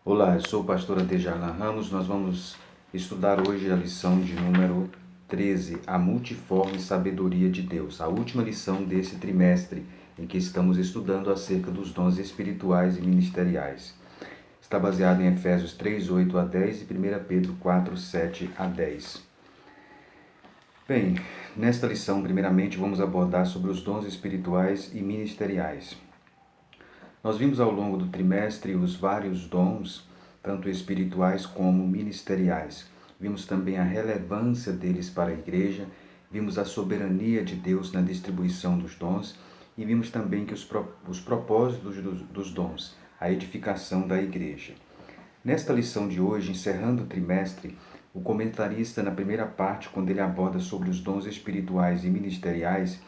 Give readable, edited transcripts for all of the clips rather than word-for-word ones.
Olá, eu sou o pastor Adejarlan Ramos. Nós vamos estudar hoje a lição de número 13, a multiforme sabedoria de Deus, a última lição desse trimestre em que estamos estudando acerca dos dons espirituais e ministeriais. Está baseado em Efésios 3, 8 a 10 e 1 Pedro 4, 7 a 10. Bem, nesta lição, primeiramente, vamos abordar sobre os dons espirituais e ministeriais. Nós vimos ao longo do trimestre os vários dons, tanto espirituais como ministeriais. Vimos também a relevância deles para a igreja, vimos a soberania de Deus na distribuição dos dons e vimos também que os propósitos dos dons, a edificação da igreja. Nesta lição de hoje, encerrando o trimestre, o comentarista, na primeira parte, quando ele aborda sobre os dons espirituais e ministeriais,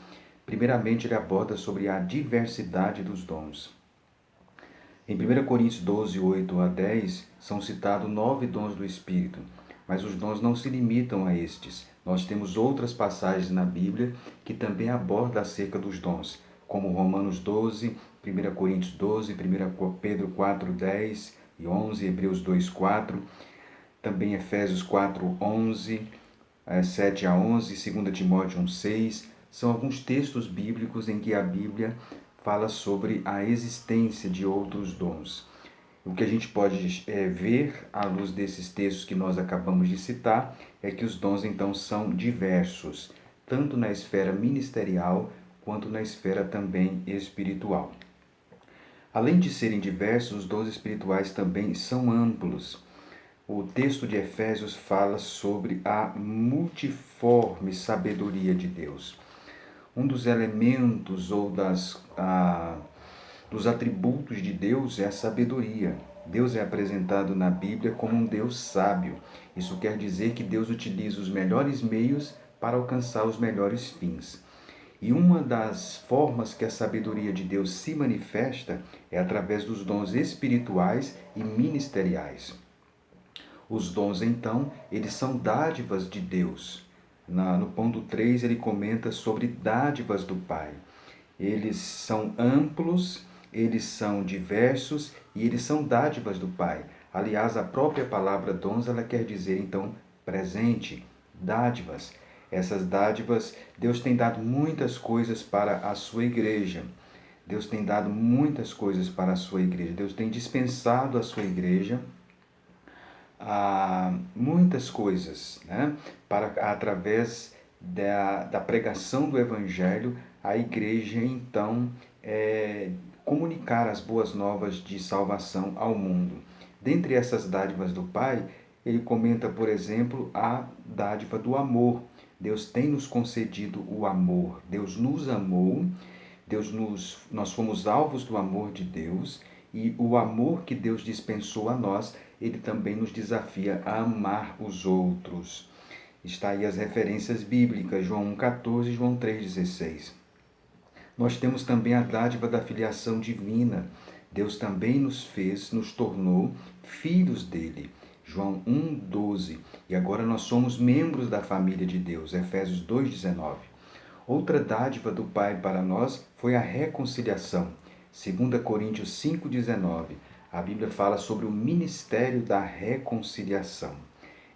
primeiramente ele aborda sobre a diversidade dos dons. Em 1 Coríntios 12, 8 a 10, são citados 9 dons do Espírito, mas os dons não se limitam a estes. Nós temos outras passagens na Bíblia que também abordam acerca dos dons, como Romanos 12, 1 Coríntios 12, 1 Pedro 4, 10 e 11, Hebreus 2, 4, também Efésios 4, 11, 7 a 11, 2 Timóteo 1, 6. São alguns textos bíblicos em que a Bíblia fala sobre a existência de outros dons. O que a gente pode ver à luz desses textos que nós acabamos de citar é que os dons então são diversos, tanto na esfera ministerial quanto na esfera também espiritual. Além de serem diversos, os dons espirituais também são amplos. O texto de Efésios fala sobre a multiforme sabedoria de Deus. Um dos elementos ou dos atributos de Deus é a sabedoria. Deus é apresentado na Bíblia como um Deus sábio. Isso quer dizer que Deus utiliza os melhores meios para alcançar os melhores fins. E uma das formas que a sabedoria de Deus se manifesta é através dos dons espirituais e ministeriais. Os dons, então, eles são dádivas de Deus. No ponto 3, ele comenta sobre dádivas do Pai. Eles são amplos, eles são diversos e eles são dádivas do Pai. Aliás, a própria palavra dons, ela quer dizer, então, presente, dádivas. Essas dádivas, Deus tem dado muitas coisas para a sua igreja. Deus tem dado muitas coisas para a sua igreja. Deus tem dispensado a sua igreja muitas coisas, né? Para através da pregação do Evangelho, a igreja então comunicar as boas novas de salvação ao mundo. Dentre essas dádivas do Pai, ele comenta, por exemplo, a dádiva do amor. Deus tem nos concedido o amor. Deus nos amou, nós fomos alvos do amor de Deus, e o amor que Deus dispensou a nós, ele também nos desafia a amar os outros. Está aí as referências bíblicas, João 1,14 e João 3,16. Nós temos também a dádiva da filiação divina. Deus também nos tornou filhos dele. João 1,12. E agora nós somos membros da família de Deus. Efésios 2,19. Outra dádiva do Pai para nós foi a reconciliação. 2 Coríntios 5,19. A Bíblia fala sobre o ministério da reconciliação.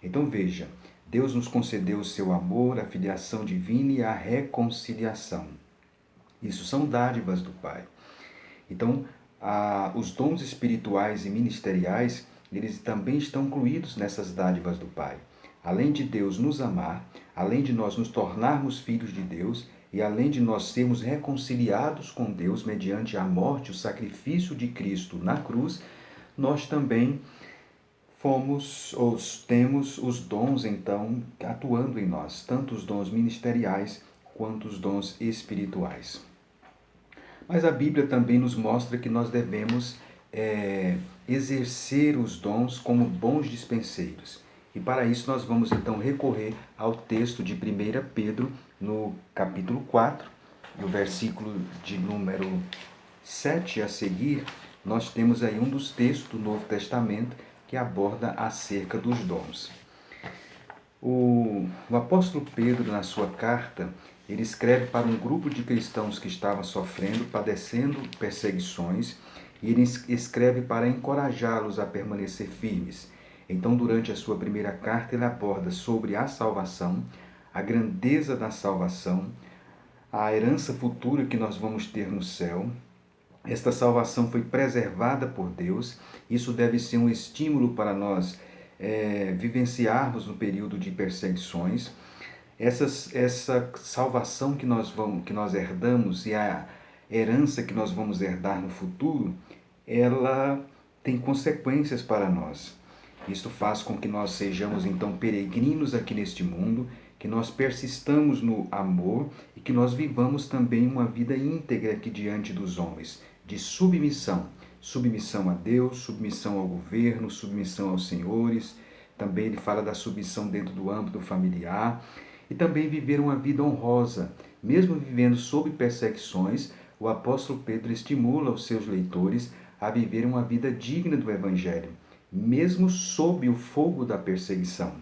Então veja, Deus nos concedeu o seu amor, a filiação divina e a reconciliação. Isso são dádivas do Pai. Então, os dons espirituais e ministeriais, eles também estão incluídos nessas dádivas do Pai. Além de Deus nos amar, além de nós nos tornarmos filhos de Deus e além de nós sermos reconciliados com Deus mediante a morte, o sacrifício de Cristo na cruz, nós também temos os dons, então, atuando em nós, tanto os dons ministeriais quanto os dons espirituais. Mas a Bíblia também nos mostra que nós devemos exercer os dons como bons dispenseiros. E para isso nós vamos então recorrer ao texto de 1 Pedro, no capítulo 4, e o versículo de número 7 a seguir, nós temos aí um dos textos do Novo Testamento que aborda acerca dos dons. O apóstolo Pedro, na sua carta, ele escreve para um grupo de cristãos que estavam sofrendo, padecendo perseguições, e ele escreve para encorajá-los a permanecer firmes. Então, durante a sua primeira carta, ele aborda sobre a salvação, a grandeza da salvação, a herança futura que nós vamos ter no céu. Esta salvação foi preservada por Deus. Isso deve ser um estímulo para nós vivenciarmos no período de perseguições. Essa salvação que nós herdamos e a herança que nós vamos herdar no futuro, ela tem consequências para nós. Isto faz com que nós sejamos então peregrinos aqui neste mundo, que nós persistamos no amor e que nós vivamos também uma vida íntegra aqui diante dos homens, de submissão. Submissão a Deus, submissão ao governo, submissão aos senhores. Também ele fala da submissão dentro do âmbito familiar. E também viver uma vida honrosa. Mesmo vivendo sob perseguições, o apóstolo Pedro estimula os seus leitores a viver uma vida digna do Evangelho, mesmo sob o fogo da perseguição.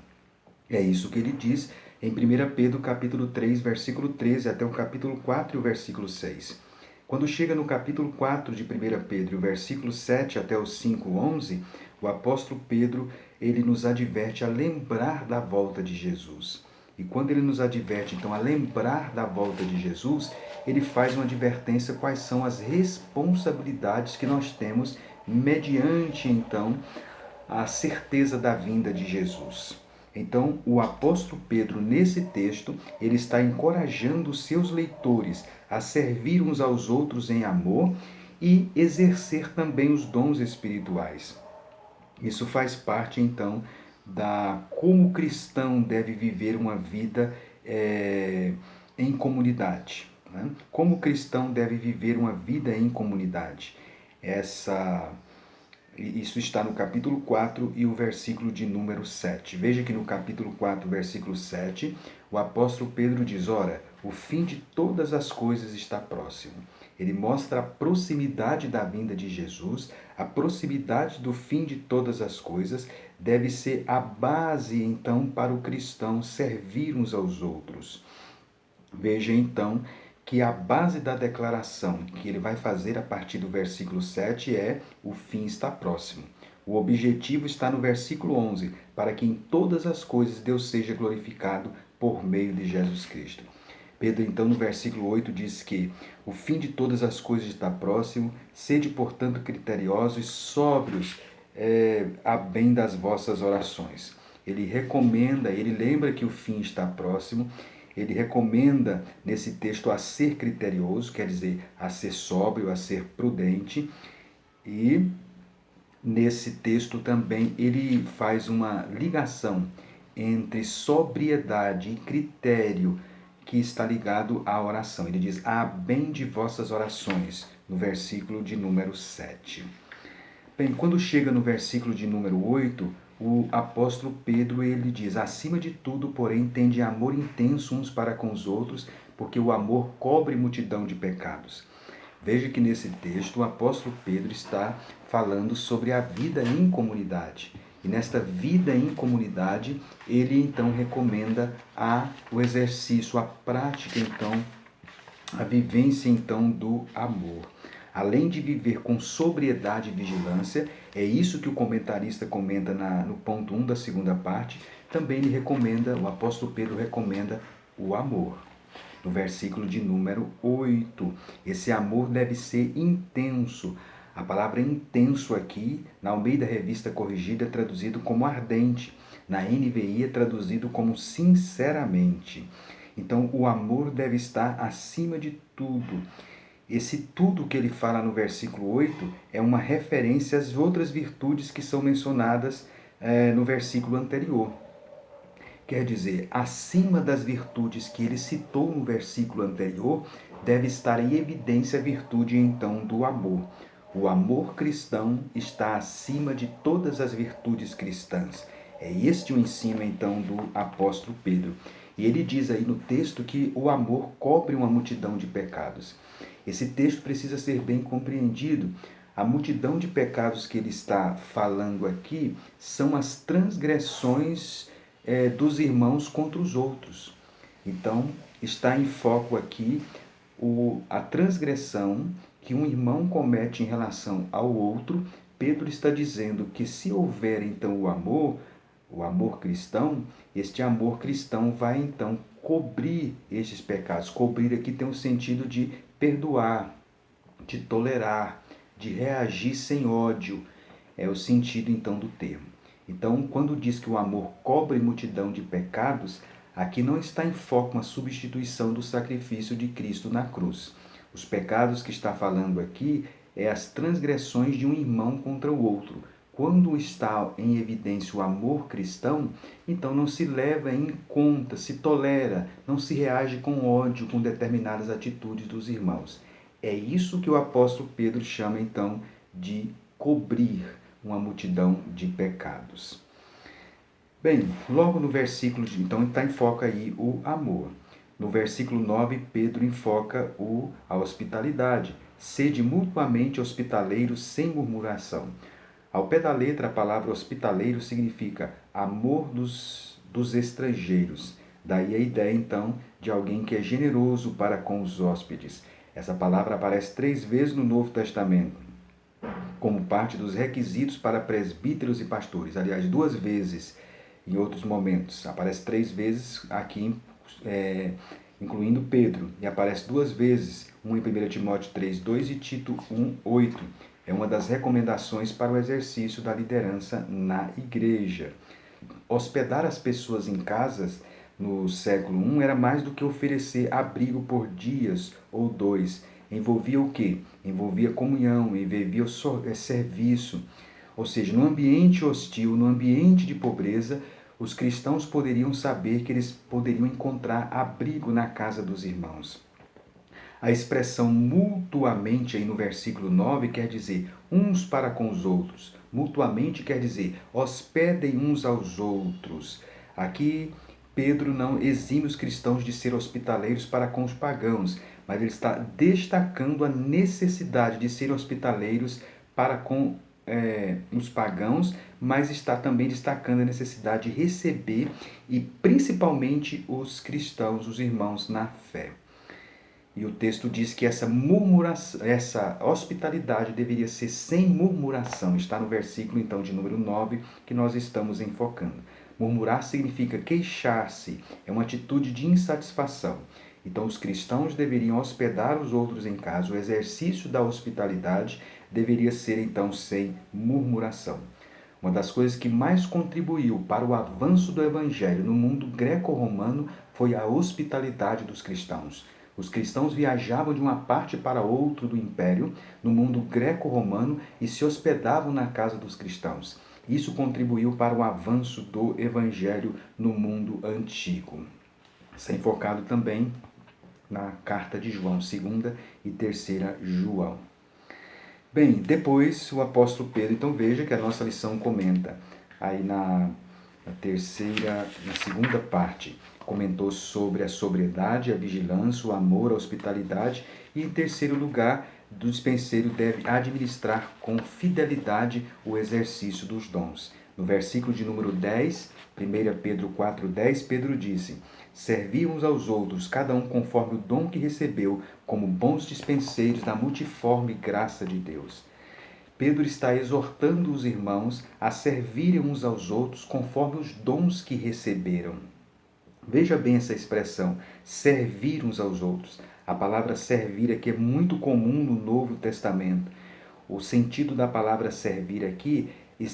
É isso que ele diz em 1 Pedro capítulo 3, versículo 13, até o capítulo 4, versículo 6. Quando chega no capítulo 4 de 1 Pedro, o versículo 7 até o 5, 11, o apóstolo Pedro, ele nos adverte a lembrar da volta de Jesus. E quando ele nos adverte, então, a lembrar da volta de Jesus, ele faz uma advertência quais são as responsabilidades que nós temos mediante, então, a certeza da vinda de Jesus. Então, o apóstolo Pedro, nesse texto, ele está encorajando os seus leitores a servir uns aos outros em amor e exercer também os dons espirituais. Isso faz parte, então, da como o cristão deve viver uma vida em comunidade. Né? Como o cristão deve viver uma vida em comunidade. Isso está no capítulo 4 e o versículo de número 7. Veja que no capítulo 4, versículo 7, o apóstolo Pedro diz: ora, o fim de todas as coisas está próximo. Ele mostra a proximidade da vinda de Jesus, a proximidade do fim de todas as coisas deve ser a base, então, para o cristão servir uns aos outros. Veja, então, que a base da declaração que ele vai fazer a partir do versículo 7 é: o fim está próximo. O objetivo está no versículo 11, para que em todas as coisas Deus seja glorificado por meio de Jesus Cristo. Pedro, então, no versículo 8, diz que o fim de todas as coisas está próximo, sede, portanto, criteriosos e sóbrios a bem das vossas orações. Ele recomenda, ele lembra que o fim está próximo, ele recomenda nesse texto a ser criterioso, quer dizer, a ser sóbrio, a ser prudente, e nesse texto também ele faz uma ligação entre sobriedade e critério que está ligado à oração. Ele diz: a bem de vossas orações, no versículo de número 7. Bem, quando chega no versículo de número 8, o apóstolo Pedro ele diz: acima de tudo, porém, tende amor intenso uns para com os outros, porque o amor cobre multidão de pecados. Veja que nesse texto o apóstolo Pedro está falando sobre a vida em comunidade. E nesta vida em comunidade, ele então recomenda o exercício, a prática, então, a vivência então do amor. Além de viver com sobriedade e vigilância, é isso que o comentarista comenta no ponto 1 da segunda parte, também ele recomenda, o apóstolo Pedro recomenda o amor. No versículo de número 8, esse amor deve ser intenso. A palavra intenso aqui, na Almeida Revista Corrigida, é traduzido como ardente. Na NVI é traduzido como sinceramente. Então, o amor deve estar acima de tudo. Esse tudo que ele fala no versículo 8 é uma referência às outras virtudes que são mencionadas no versículo anterior. Quer dizer, acima das virtudes que ele citou no versículo anterior, deve estar em evidência a virtude, então, do amor. O amor cristão está acima de todas as virtudes cristãs. É este o ensino, então, do apóstolo Pedro. E ele diz aí no texto que o amor cobre uma multidão de pecados. Esse texto precisa ser bem compreendido. A multidão de pecados que ele está falando aqui são as transgressões dos irmãos contra os outros. Então, está em foco aqui a transgressão que um irmão comete em relação ao outro, Pedro está dizendo que se houver então o amor cristão, este amor cristão vai então cobrir estes pecados. Cobrir aqui tem o sentido de perdoar, de tolerar, de reagir sem ódio. É o sentido então do termo. Então, quando diz que o amor cobre multidão de pecados, aqui não está em foco uma substituição do sacrifício de Cristo na cruz. Os pecados que está falando aqui é as transgressões de um irmão contra o outro. Quando está em evidência o amor cristão, então não se leva em conta, se tolera, não se reage com ódio com determinadas atitudes dos irmãos. É isso que o apóstolo Pedro chama então de cobrir uma multidão de pecados. Bem, logo no versículo, então está em foco aí o amor. No versículo 9, Pedro enfoca a hospitalidade. Sede mutuamente hospitaleiros sem murmuração. Ao pé da letra, a palavra hospitaleiro significa amor dos estrangeiros. Daí a ideia, então, de alguém que é generoso para com os hóspedes. Essa palavra aparece 3 vezes no Novo Testamento, como parte dos requisitos para presbíteros e pastores. Aliás, 2 vezes em outros momentos. Aparece 3 vezes aqui, incluindo Pedro. E aparece 2 vezes, um em 1 Timóteo 3:2 e Tito 1:8. É uma das recomendações para o exercício da liderança na igreja. Hospedar as pessoas em casas no século I era mais do que oferecer abrigo por dias ou 2. Envolvia o quê? Envolvia comunhão, envolvia serviço. Ou seja, no ambiente hostil, no ambiente de pobreza, os cristãos poderiam saber que eles poderiam encontrar abrigo na casa dos irmãos. A expressão mutuamente aí no versículo 9 quer dizer uns para com os outros. Mutuamente quer dizer hospedem uns aos outros. Aqui Pedro não exime os cristãos de ser hospitaleiros para com os pagãos, mas ele está destacando a necessidade de ser hospitaleiros para com os pagãos, mas está também destacando a necessidade de receber e principalmente os cristãos, os irmãos na fé. E o texto diz que essa hospitalidade deveria ser sem murmuração. Está no versículo, então, de número 9, que nós estamos enfocando. Murmurar significa queixar-se, é uma atitude de insatisfação. Então, os cristãos deveriam hospedar os outros em casa. O exercício da hospitalidade deveria ser, então, sem murmuração. Uma das coisas que mais contribuiu para o avanço do evangelho no mundo greco-romano foi a hospitalidade dos cristãos. Os cristãos viajavam de uma parte para outra do império, no mundo greco-romano, e se hospedavam na casa dos cristãos. Isso contribuiu para o avanço do evangelho no mundo antigo. Isso é enfocado também na carta de João, 2ª e 3ª João. Bem, depois o apóstolo Pedro, então veja que a nossa lição comenta aí na segunda parte, comentou sobre a sobriedade, a vigilância, o amor, a hospitalidade e, em terceiro lugar, o dispenseiro deve administrar com fidelidade o exercício dos dons. No versículo de número 10, 1 Pedro 4,10, Pedro disse: servi uns aos outros, cada um conforme o dom que recebeu, como bons dispenseiros da multiforme graça de Deus. Pedro está exortando os irmãos a servirem uns aos outros conforme os dons que receberam. Veja bem essa expressão, servir uns aos outros. A palavra servir aqui é muito comum no Novo Testamento. O sentido da palavra servir aqui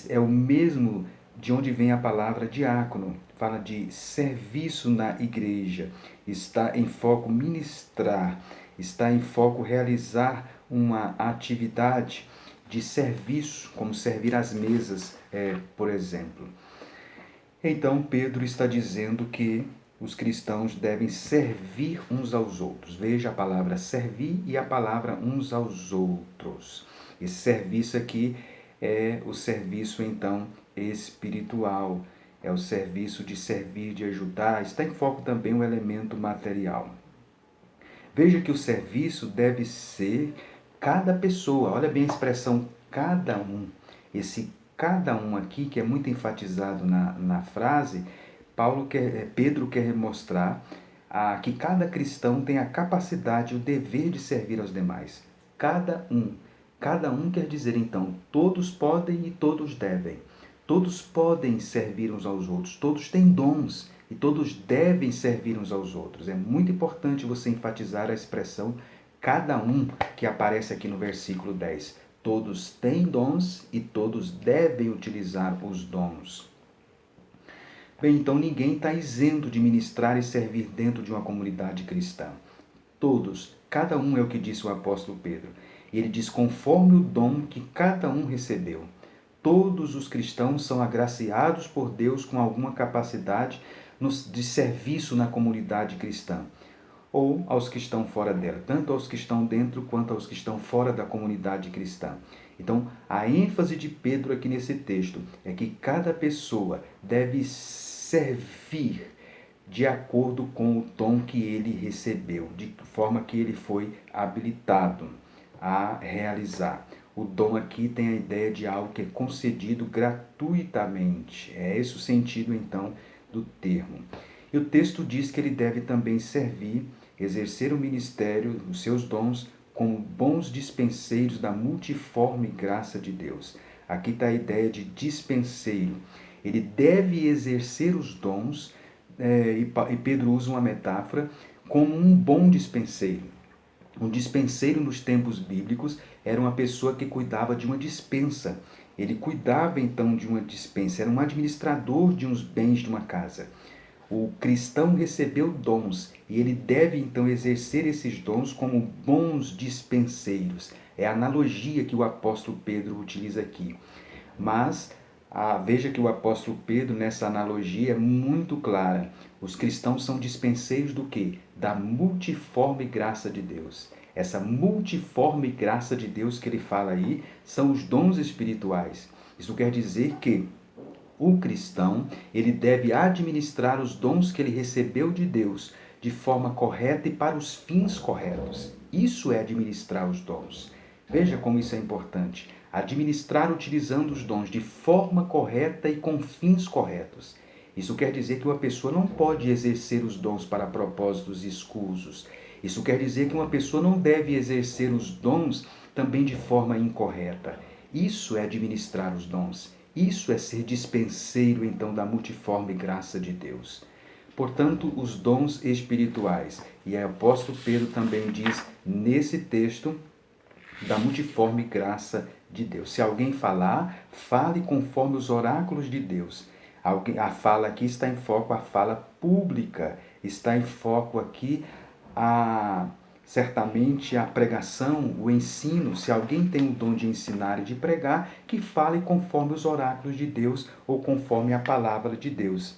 é o mesmo de onde vem a palavra diácono. Fala de serviço na igreja. Está em foco ministrar, está em foco realizar uma atividade de serviço, como servir às mesas, por exemplo. Então, Pedro está dizendo que os cristãos devem servir uns aos outros. Veja a palavra servir e a palavra uns aos outros. Esse serviço aqui é o serviço, então, espiritual. É o serviço de servir, de ajudar. Está em foco também o elemento material. Veja que o serviço deve ser cada pessoa. Olha bem a expressão cada um. Esse cada um aqui, que é muito enfatizado na frase, Pedro quer mostrar que cada cristão tem a capacidade e o dever de servir aos demais. Cada um. Cada um quer dizer, então, todos podem e todos devem. Todos podem servir uns aos outros. Todos têm dons e todos devem servir uns aos outros. É muito importante você enfatizar a expressão cada um que aparece aqui no versículo 10. Todos têm dons e todos devem utilizar os dons. Bem, então ninguém está isento de ministrar e servir dentro de uma comunidade cristã. Todos, cada um é o que disse o apóstolo Pedro. Ele diz conforme o dom que cada um recebeu. Todos os cristãos são agraciados por Deus com alguma capacidade de serviço na comunidade cristã, ou aos que estão fora dela, tanto aos que estão dentro quanto aos que estão fora da comunidade cristã. Então, a ênfase de Pedro aqui nesse texto é que cada pessoa deve servir de acordo com o dom que ele recebeu, de forma que ele foi habilitado a realizar. O dom aqui tem a ideia de algo que é concedido gratuitamente. É esse o sentido, então, do termo. E o texto diz que ele deve também servir, exercer o ministério, os seus dons, como bons dispenseiros da multiforme graça de Deus. Aqui está a ideia de dispenseiro. Ele deve exercer os dons, e Pedro usa uma metáfora, como um bom dispenseiro. Um dispenseiro nos tempos bíblicos era uma pessoa que cuidava de uma dispensa. Ele cuidava então de uma dispensa, era um administrador de uns bens de uma casa. O cristão recebeu dons e ele deve então exercer esses dons como bons dispenseiros. É a analogia que o apóstolo Pedro utiliza aqui. Mas veja que o apóstolo Pedro, nessa analogia, é muito clara. Os cristãos são dispenseiros do quê? Da multiforme graça de Deus. Essa multiforme graça de Deus que ele fala aí são os dons espirituais. Isso quer dizer que o cristão, ele deve administrar os dons que ele recebeu de Deus de forma correta e para os fins corretos. Isso é administrar os dons. Veja como isso é importante. Administrar utilizando os dons de forma correta e com fins corretos. Isso quer dizer que uma pessoa não pode exercer os dons para propósitos escusos. Isso quer dizer que uma pessoa não deve exercer os dons também de forma incorreta. Isso é administrar os dons. Isso é ser dispenseiro, então, da multiforme graça de Deus. Portanto, os dons espirituais. E o apóstolo Pedro também diz nesse texto da multiforme graça de Deus. Se alguém falar, fale conforme os oráculos de Deus. A fala aqui está em foco a fala pública, está em foco aqui certamente a pregação, o ensino. Se alguém tem o dom de ensinar e de pregar, que fale conforme os oráculos de Deus ou conforme a palavra de Deus.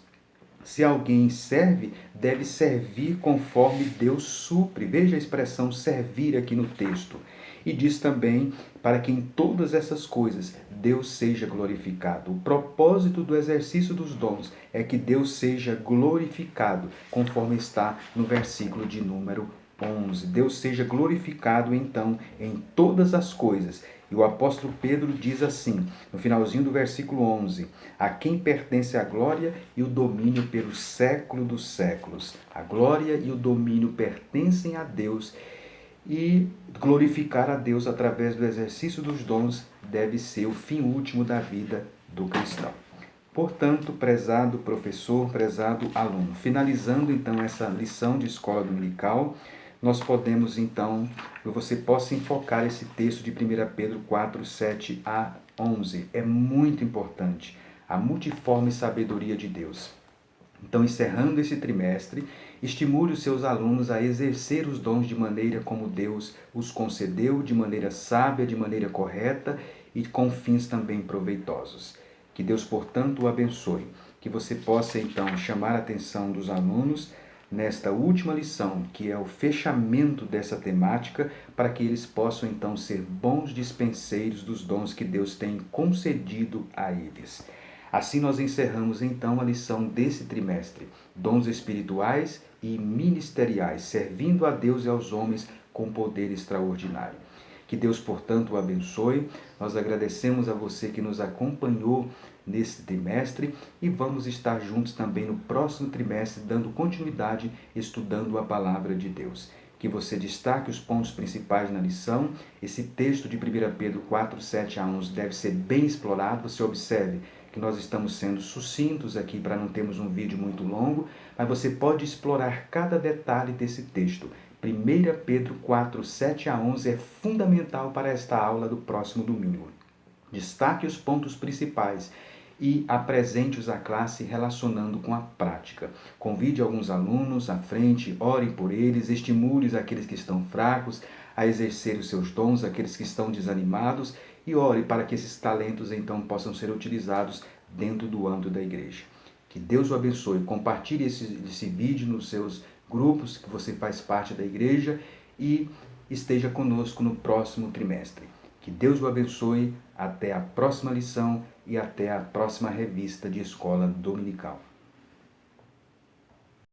Se alguém serve, deve servir conforme Deus supre. Veja a expressão servir aqui no texto. E diz também para que em todas essas coisas Deus seja glorificado. O propósito do exercício dos dons é que Deus seja glorificado, conforme está no versículo de número 11. Deus seja glorificado, então, em todas as coisas. E o apóstolo Pedro diz assim, no finalzinho do versículo 11, a quem pertence a glória e o domínio pelos séculos dos séculos. A glória e o domínio pertencem a Deus e glorificar a Deus através do exercício dos dons deve ser o fim último da vida do cristão. Portanto, prezado professor, prezado aluno, finalizando então essa lição de escola dominical, nós podemos então, que você possa enfocar esse texto de 1 Pedro 4, 7 a 11. É muito importante a multiforme sabedoria de Deus. Então, encerrando esse trimestre, estimule os seus alunos a exercer os dons de maneira como Deus os concedeu, de maneira sábia, de maneira correta e com fins também proveitosos. Que Deus, portanto, o abençoe. Que você possa, então, chamar a atenção dos alunos nesta última lição, que é o fechamento dessa temática, para que eles possam, então, ser bons dispenseiros dos dons que Deus tem concedido a eles. Assim nós encerramos então a lição desse trimestre, dons espirituais e ministeriais, servindo a Deus e aos homens com poder extraordinário. Que Deus, portanto, o abençoe. Nós agradecemos a você que nos acompanhou nesse trimestre e vamos estar juntos também no próximo trimestre, dando continuidade, estudando a palavra de Deus. que você destaque os pontos principais na lição. Esse texto de 1 Pedro 4, 7 a 11 deve ser bem explorado. Você observe que nós estamos sendo sucintos aqui para não termos um vídeo muito longo, mas você pode explorar cada detalhe desse texto. 1 Pedro 4, 7 a 11 é fundamental para esta aula do próximo domingo. Destaque os pontos principais e apresente-os à classe relacionando com a prática. Convide alguns alunos à frente, ore por eles, estimule aqueles que estão fracos a exercer os seus dons, aqueles que estão desanimados, e ore para que esses talentos então possam ser utilizados dentro do âmbito da igreja. Que Deus o abençoe. Compartilhe esse vídeo nos seus grupos que você faz parte da igreja e esteja conosco no próximo trimestre. Que Deus o abençoe. Até a próxima lição e até a próxima revista de escola dominical.